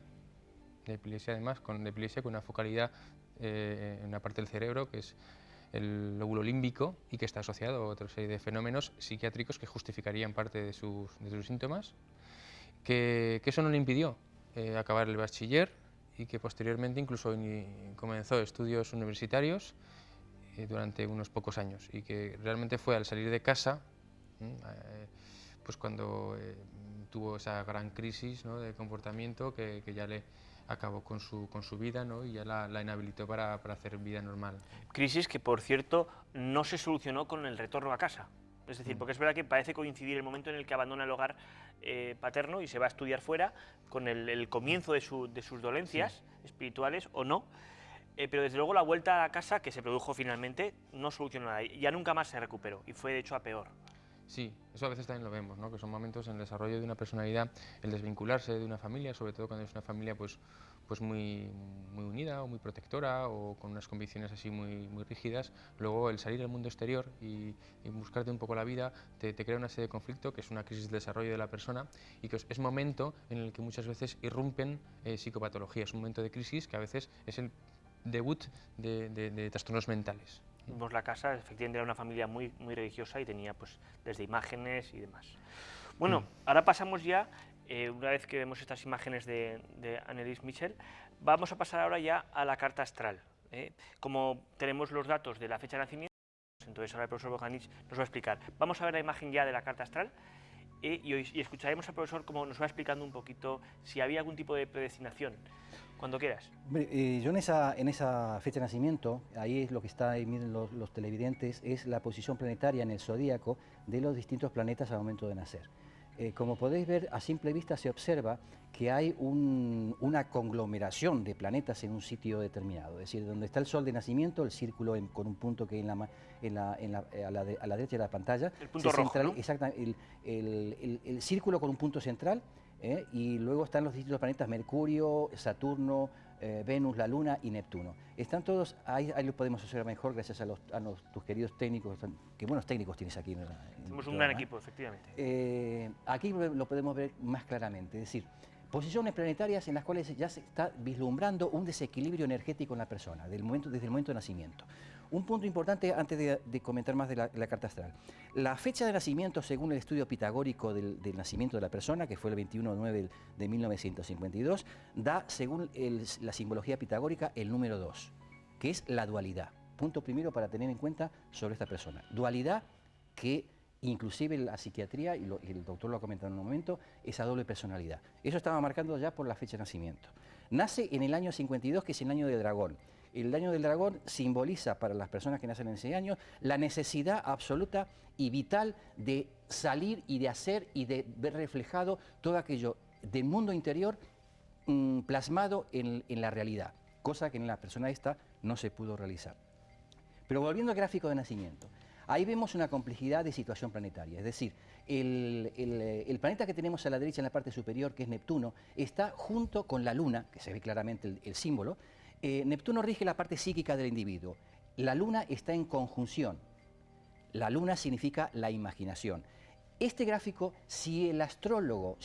además, con una focalidad en una parte del cerebro que es el lóbulo límbico y que está asociado a otra serie de fenómenos psiquiátricos que justificarían parte de sus síntomas, que eso no le impidió acabar el bachiller y que posteriormente incluso comenzó estudios universitarios durante unos pocos años y que realmente fue al salir de casa pues cuando tuvo esa gran crisis, ¿no?, de comportamiento que ya le acabó con su vida, ¿no?, y ya la inhabilitó para hacer vida normal. Crisis que, por cierto, no se solucionó con el retorno a casa. Es decir, porque es verdad que parece coincidir el momento en el que abandona el hogar paterno y se va a estudiar fuera con el comienzo de sus dolencias espirituales o no. Pero desde luego la vuelta a casa que se produjo finalmente no solucionó nada. Ya nunca más se recuperó y fue de hecho a peor. Sí, eso a veces también lo vemos, ¿no?, que son momentos en el desarrollo de una personalidad, el desvincularse de una familia, sobre todo cuando es una familia pues muy unida o muy protectora o con unas convicciones así muy rígidas. Luego el salir al mundo exterior y buscarte un poco la vida te crea una serie de conflictos, que es una crisis de desarrollo de la persona y que es momento en el que muchas veces irrumpen psicopatologías, un momento de crisis que a veces es el debut de trastornos mentales. Vimos la casa, efectivamente era una familia muy religiosa y tenía pues desde imágenes y demás. Bueno, ahora pasamos ya, una vez que vemos estas imágenes de Anneliese Michel, vamos a pasar ahora ya a la carta astral. Como tenemos los datos de la fecha de nacimiento, entonces ahora el profesor Bogdanich nos va a explicar. Vamos a ver la imagen ya de la carta astral y escucharemos al profesor cómo nos va explicando un poquito si había algún tipo de predestinación. Cuando quieras. Yo en esa fecha de nacimiento, ahí es lo que está, ahí miren los televidentes, es la posición planetaria en el zodíaco de los distintos planetas al momento de nacer. Como podéis ver, a simple vista se observa que hay una conglomeración de planetas en un sitio determinado. Es decir, donde está el sol de nacimiento, el círculo con un punto que a la derecha de la pantalla. El punto rojo, ¿no? Exactamente, el círculo con un punto central. Y luego están los distintos planetas: Mercurio, Saturno, Venus, la Luna y Neptuno. Están todos, ahí lo podemos hacer mejor gracias a tus queridos técnicos, que buenos técnicos tienes aquí. Tenemos un gran equipo, efectivamente. Aquí lo podemos ver más claramente, es decir, posiciones planetarias en las cuales ya se está vislumbrando un desequilibrio energético en la persona, desde el momento de nacimiento. Un punto importante antes de comentar más de la carta astral. La fecha de nacimiento, según el estudio pitagórico del nacimiento de la persona, que fue el 21/9 de 1952, da, según la simbología pitagórica, el número 2, que es la dualidad. Punto primero para tener en cuenta sobre esta persona. Dualidad que inclusive la psiquiatría, y el doctor lo ha comentado en un momento, esa doble personalidad. Eso estaba marcando ya por la fecha de nacimiento. Nace en el año 52, que es el año del dragón. El año del dragón simboliza para las personas que nacen en ese año la necesidad absoluta y vital de salir y de hacer y de ver reflejado todo aquello del mundo interior plasmado en la realidad, cosa que en la persona esta no se pudo realizar. Pero volviendo al gráfico de nacimiento, ahí vemos una complejidad de situación planetaria, es decir, el planeta que tenemos a la derecha en la parte superior, que es Neptuno, está junto con la Luna, que se ve claramente el símbolo. Neptuno rige la parte psíquica del individuo, la Luna está en conjunción, la Luna significa la imaginación. Este gráfico, si un astrólogo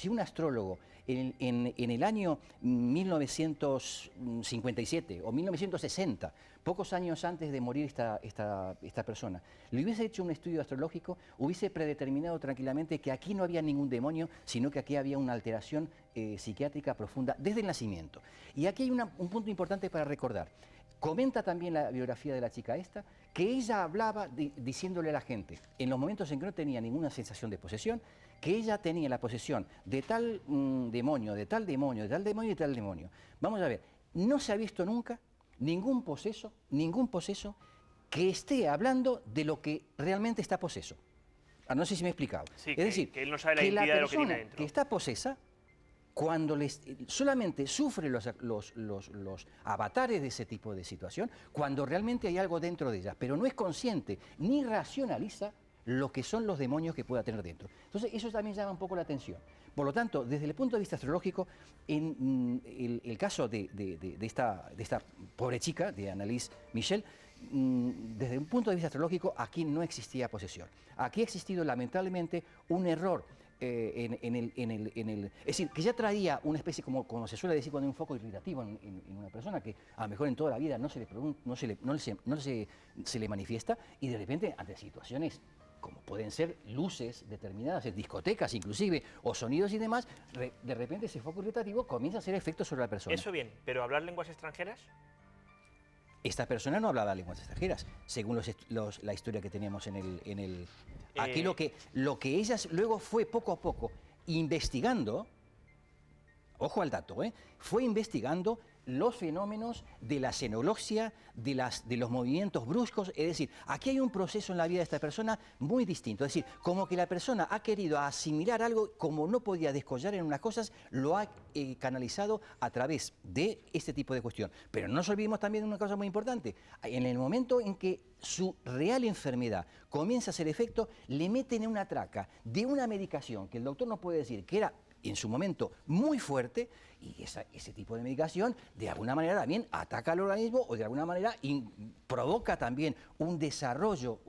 en el año 1957 o 1960, pocos años antes de morir esta persona, le hubiese hecho un estudio astrológico, hubiese predeterminado tranquilamente que aquí no había ningún demonio, sino que aquí había una alteración psiquiátrica profunda desde el nacimiento. Y aquí hay un punto importante para recordar. Comenta también la biografía de la chica esta, que ella hablaba diciéndole a la gente, en los momentos en que no tenía ninguna sensación de posesión, que ella tenía la posesión de tal demonio, de tal demonio, de tal demonio y de tal demonio. Vamos a ver, no se ha visto nunca ningún poseso que esté hablando de lo que realmente está poseso. No sé si me he explicado. Sí, es decir, que él no sabe la identidad de lo que tiene dentro. Que está posesa, cuando solamente sufre los avatares de ese tipo de situación, cuando realmente hay algo dentro de ella, pero no es consciente ni racionaliza lo que son los demonios que pueda tener dentro. Entonces, eso también llama un poco la atención. Por lo tanto, desde el punto de vista astrológico, en el caso de esta pobre chica, de Anneliese Michel, desde un punto de vista astrológico, aquí no existía posesión. Aquí ha existido, lamentablemente, un error es decir, que ya traía una especie, como se suele decir cuando hay un foco irritativo en una persona, que a lo mejor en toda la vida no se le manifiesta, y de repente ante situaciones como pueden ser luces determinadas, discotecas inclusive, o sonidos y demás, de repente ese foco irritativo comienza a hacer efecto sobre la persona. Eso bien, pero ¿hablar lenguas extranjeras? Esta persona no hablaba lenguas extranjeras, según la historia que teníamos en el aquí lo que ella luego fue poco a poco investigando, ojo al dato, fue investigando los fenómenos de la xenoglosia, de los movimientos bruscos. Es decir, aquí hay un proceso en la vida de esta persona muy distinto. Es decir, como que la persona ha querido asimilar algo, como no podía descollar en unas cosas, lo ha canalizado a través de este tipo de cuestión. Pero no nos olvidemos también de una cosa muy importante. En el momento en que su real enfermedad comienza a hacer efecto, le meten en una traca de una medicación que el doctor no puede decir que era en su momento muy fuerte, y ese tipo de medicación de alguna manera también ataca al organismo o de alguna manera provoca también un desarrollo,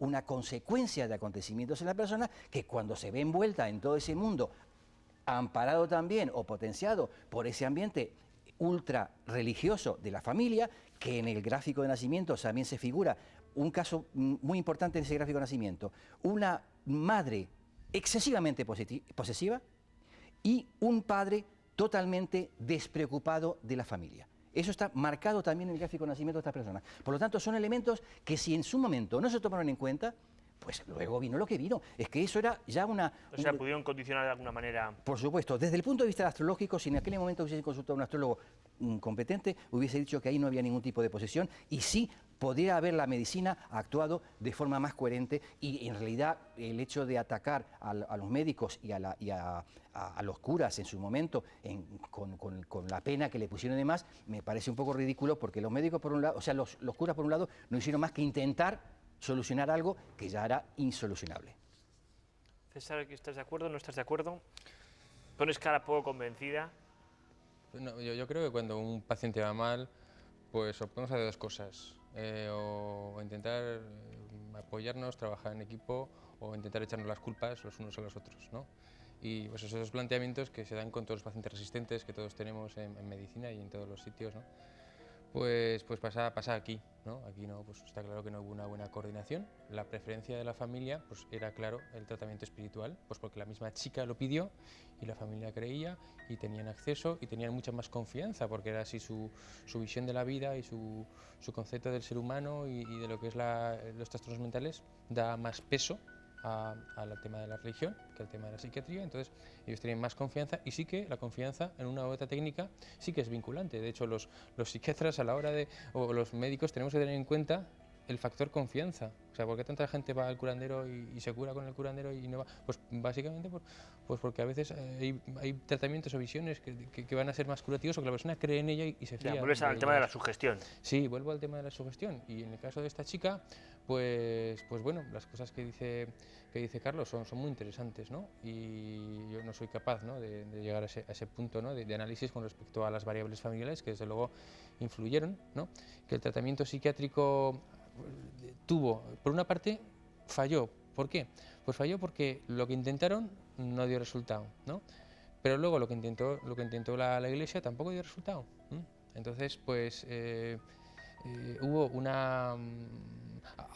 una consecuencia de acontecimientos en la persona que cuando se ve envuelta en todo ese mundo, amparado también o potenciado por ese ambiente ultra religioso de la familia, que en el gráfico de nacimiento también se figura un caso muy importante en ese gráfico de nacimiento, una madre excesivamente posesiva, y un padre totalmente despreocupado de la familia. Eso está marcado también en el gráfico de nacimiento de esta persona. Por lo tanto, son elementos que si en su momento no se tomaron en cuenta, pues luego vino lo que vino. Es que eso era ya una... O sea, pudieron condicionar de alguna manera... Por supuesto. Desde el punto de vista astrológico, si en aquel momento hubiese consultado a un astrólogo competente, hubiese dicho que ahí no había ningún tipo de posesión, y sí podría haber la medicina actuado de forma más coherente, y en realidad el hecho de atacar a los médicos y a los curas en su momento con la pena que le pusieron y demás, me parece un poco ridículo, porque los médicos por un lado, o sea, los curas por un lado no hicieron más que intentar solucionar algo que ya era insolucionable. César, ¿estás de acuerdo o no estás de acuerdo? Pones cara poco convencida. No, yo creo que cuando un paciente va mal, pues podemos hacer dos cosas. O intentar apoyarnos, trabajar en equipo, o intentar echarnos las culpas los unos a los otros, ¿no? Y pues esos planteamientos que se dan con todos los pacientes resistentes que todos tenemos en medicina y en todos los sitios, ¿no? Pues pasa aquí, ¿no? Aquí no, pues está claro que no hubo una buena coordinación. La preferencia de la familia, pues era claro el tratamiento espiritual, pues porque la misma chica lo pidió y la familia creía y tenían acceso y tenían mucha más confianza, porque era así su visión de la vida y su concepto del ser humano y de lo que es los trastornos mentales, da más peso al tema de la religión que al tema de la psiquiatría. Entonces ellos tienen más confianza, y sí que la confianza en una u otra técnica sí que es vinculante. De hecho, los psiquiatras a la hora o los médicos tenemos que tener en cuenta el factor confianza. O sea, ¿por qué tanta gente va al curandero y se cura con el curandero y no va? Pues básicamente pues porque a veces hay tratamientos o visiones que van a ser más curativos, o que la persona cree en ella y se fía. Vuelves al tema de la sugestión. Sí, vuelvo al tema de la sugestión. Y en el caso de esta chica, pues bueno, las cosas que dice Carlos son muy interesantes, ¿no? Y yo no soy capaz, ¿no?, de llegar a ese punto, ¿no?, de análisis con respecto a las variables familiares que desde luego influyeron, ¿no? Que el tratamiento psiquiátrico tuvo, por una parte, falló. ¿Por qué? Pues falló porque lo que intentaron no dio resultado, ¿no? Pero luego lo que intentó la Iglesia tampoco dio resultado, ¿no? Entonces, pues hubo una...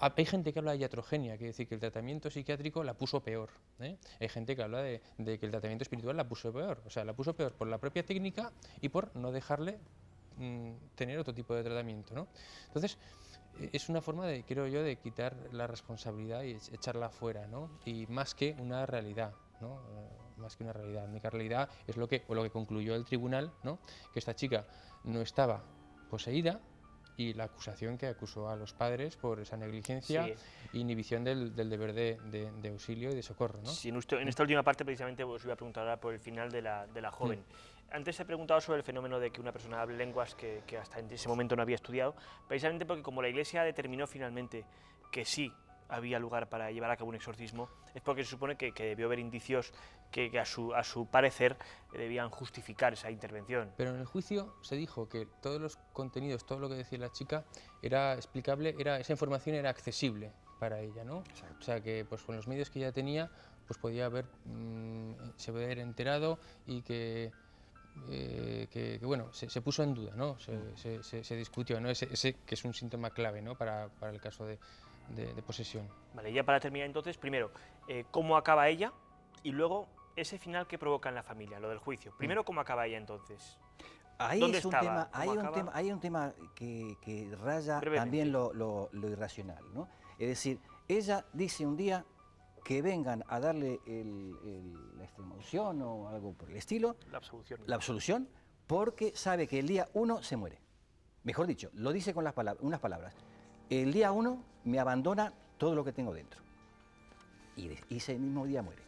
Hay gente que habla de iatrogenia, quiere decir que el tratamiento psiquiátrico la puso peor, ¿eh? Hay gente que habla de que el tratamiento espiritual la puso peor. O sea, la puso peor por la propia técnica y por no dejarle tener otro tipo de tratamiento, ¿no? Entonces, es una forma, creo yo, de quitar la responsabilidad y echarla fuera, ¿no? Y más que una realidad, ¿no? Más que una realidad. La única realidad es lo que concluyó el tribunal, ¿no? Que esta chica no estaba poseída, y la acusación que acusó a los padres por esa negligencia e inhibición del deber de auxilio y de socorro, ¿no? Sí, en esta última parte precisamente os iba a preguntar ahora por el final de la joven. Antes he preguntado sobre el fenómeno de que una persona hable lenguas que hasta en ese momento no había estudiado, precisamente porque como la Iglesia determinó finalmente que sí había lugar para llevar a cabo un exorcismo, es porque se supone que debió haber indicios que a su parecer debían justificar esa intervención. Pero en el juicio se dijo que todos los contenidos, todo lo que decía la chica era explicable, esa información era accesible para ella, ¿no? Exacto. O sea que pues con los medios que ella tenía, pues podía se podía haber enterado y que bueno, se puso en duda, ¿no? Se discutió, ¿no? Ese que es un síntoma clave, ¿no? para el caso de posesión. Vale, ya para terminar entonces, primero, ¿cómo acaba ella? Y luego, ese final que provoca en la familia, lo del juicio. Primero, ¿cómo acaba ella entonces? ¿Dónde estaba? Hay un tema que raya también lo irracional, ¿no? Es decir, ella dice un día que vengan a darle la extremaunción o algo por el estilo, la absolución, porque sabe que el día 1 se muere. Mejor dicho, lo dice con unas palabras. El día 1 me abandona todo lo que tengo dentro. Y ese mismo día muere.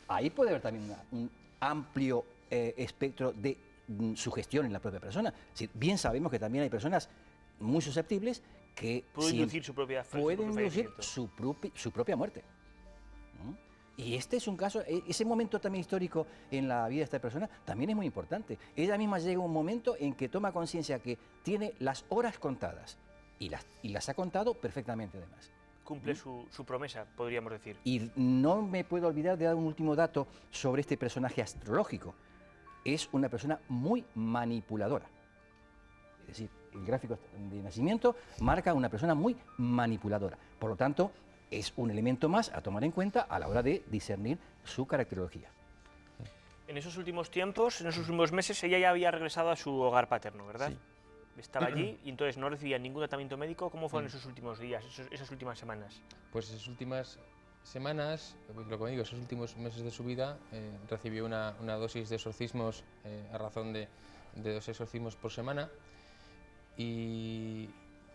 Ahí puede haber también un amplio espectro de sugestión en la propia persona. Es decir, bien sabemos que también hay personas muy susceptibles que pueden inducir su propia muerte. ¿No? Y este es un caso, ese momento también histórico en la vida de esta persona también es muy importante. Ella misma llega a un momento en que toma conciencia que tiene las horas contadas y las ha contado perfectamente además. Cumple su promesa, podríamos decir. Y no me puedo olvidar de dar un último dato sobre este personaje astrológico. Es una persona muy manipuladora. Es decir, el gráfico de nacimiento marca una persona muy manipuladora. Por lo tanto, es un elemento más a tomar en cuenta a la hora de discernir su caracterología. En esos últimos tiempos, en esos últimos meses, ella ya había regresado a su hogar paterno, ¿verdad? Sí. Estaba allí y entonces no recibía ningún tratamiento médico. ¿Cómo fueron esos últimos días, esas últimas semanas? Pues esas últimas semanas, lo que digo, esos últimos meses de su vida, recibió una dosis de exorcismos a razón de 2 exorcismos por semana, y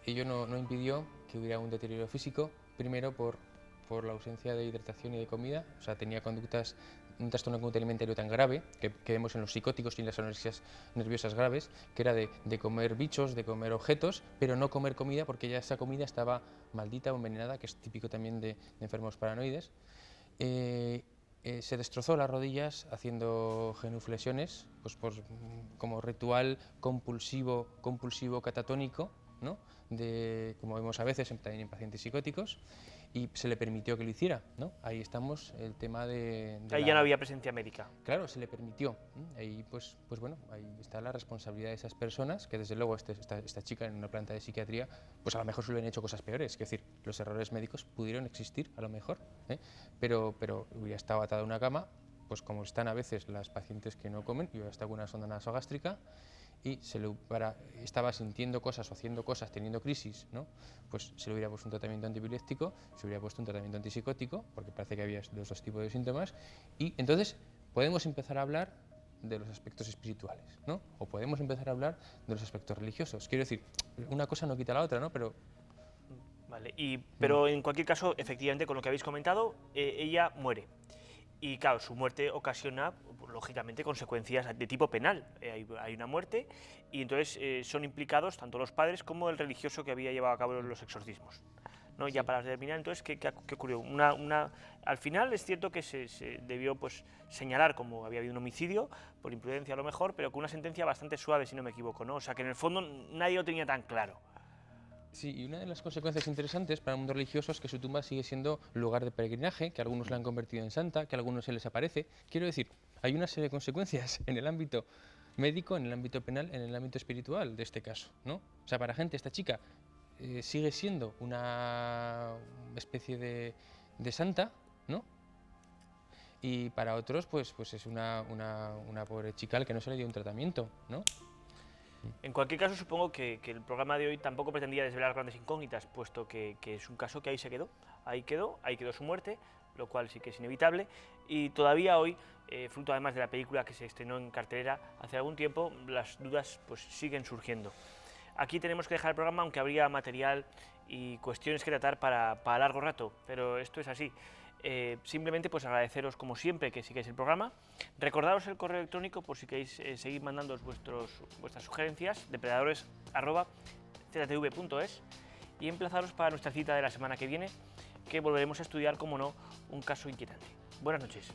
ello no impidió que hubiera un deterioro físico, primero por la ausencia de hidratación y de comida. O sea, tenía un trastorno de conducta alimentario tan grave que vemos en los psicóticos y en las anorexías nerviosas graves, que era de comer bichos, de comer objetos, pero no comer comida porque ya esa comida estaba maldita o envenenada, que es típico también de enfermos paranoides. Se destrozó las rodillas haciendo genuflexiones, pues como ritual compulsivo catatónico, ¿no? Como vemos a veces también en pacientes psicóticos, y se le permitió que lo hiciera, ¿no? Ahí estamos, el tema de ahí ya no había presencia médica. Claro, se le permitió. Ahí pues bueno, ahí está la responsabilidad de esas personas, que desde luego esta chica en una planta de psiquiatría, pues a lo mejor se le hubieran hecho cosas peores. Es decir, los errores médicos pudieron existir, a lo mejor, pero hubiera estado atada a una cama, pues como están a veces las pacientes que no comen, y hubiera estado con una sonda nasogástrica, y estaba sintiendo cosas o haciendo cosas, teniendo crisis, ¿no? Pues se le hubiera puesto un tratamiento antipiléptico, se hubiera puesto un tratamiento antipsicótico, porque parece que había los 2 tipos de síntomas, y entonces podemos empezar a hablar de los aspectos espirituales, ¿no? O podemos empezar a hablar de los aspectos religiosos. Quiero decir, una cosa no quita la otra, ¿no? Pero vale, pero en cualquier caso, efectivamente, con lo que habéis comentado, ella muere. Y claro, su muerte ocasiona, lógicamente, consecuencias de tipo penal. Hay una muerte y entonces son implicados tanto los padres como el religioso que había llevado a cabo los exorcismos, ¿no? Sí. Ya para terminar, entonces, ¿qué ocurrió? Al final es cierto que se debió pues, señalar como había habido un homicidio, por imprudencia a lo mejor, pero con una sentencia bastante suave, si no me equivoco, ¿no? O sea, que en el fondo nadie lo tenía tan claro. Sí, y una de las consecuencias interesantes para el mundo religioso es que su tumba sigue siendo lugar de peregrinaje, que algunos la han convertido en santa, que a algunos se les aparece. Quiero decir, hay una serie de consecuencias en el ámbito médico, en el ámbito penal, en el ámbito espiritual de este caso, ¿no? O sea, para gente, esta chica sigue siendo una especie de santa, ¿no? Y para otros, pues es una pobre chica al que no se le dio un tratamiento, ¿no? En cualquier caso, supongo que el programa de hoy tampoco pretendía desvelar grandes incógnitas, puesto que es un caso que ahí se quedó, ahí quedó su muerte, lo cual sí que es inevitable, y todavía hoy, fruto además de la película que se estrenó en cartelera hace algún tiempo, las dudas pues siguen surgiendo. Aquí tenemos que dejar el programa, aunque habría material y cuestiones que tratar para largo rato, pero esto es así. Simplemente pues agradeceros como siempre que sigáis el programa, recordaros el correo electrónico por si queréis seguir mandando vuestras sugerencias, depredadores@ctv.es, y emplazaros para nuestra cita de la semana que viene, que volveremos a estudiar, como no, un caso inquietante. Buenas noches.